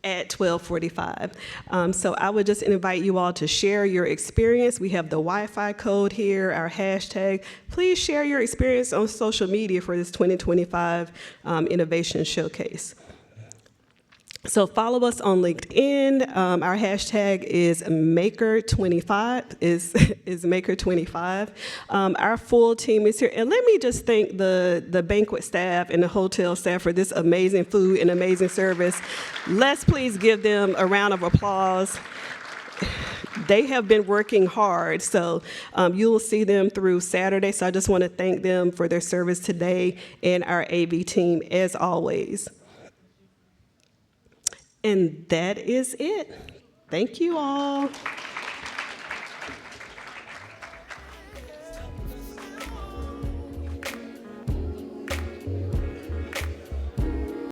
at 12:45. So I would just invite you all to share your experience. We have the Wi-Fi code here, our hashtag. Please share your experience on social media for this 2025 Innovation Showcase. So follow us on LinkedIn. Our hashtag is Maker25, is Maker25. Our full team is here. And let me just thank the banquet staff and the hotel staff for this amazing food and amazing service. Let's please give them a round of applause. They have been working hard, so you will see them through Saturday. So I just want to thank them for their service today and our AV team as always. And that is it. Thank you all.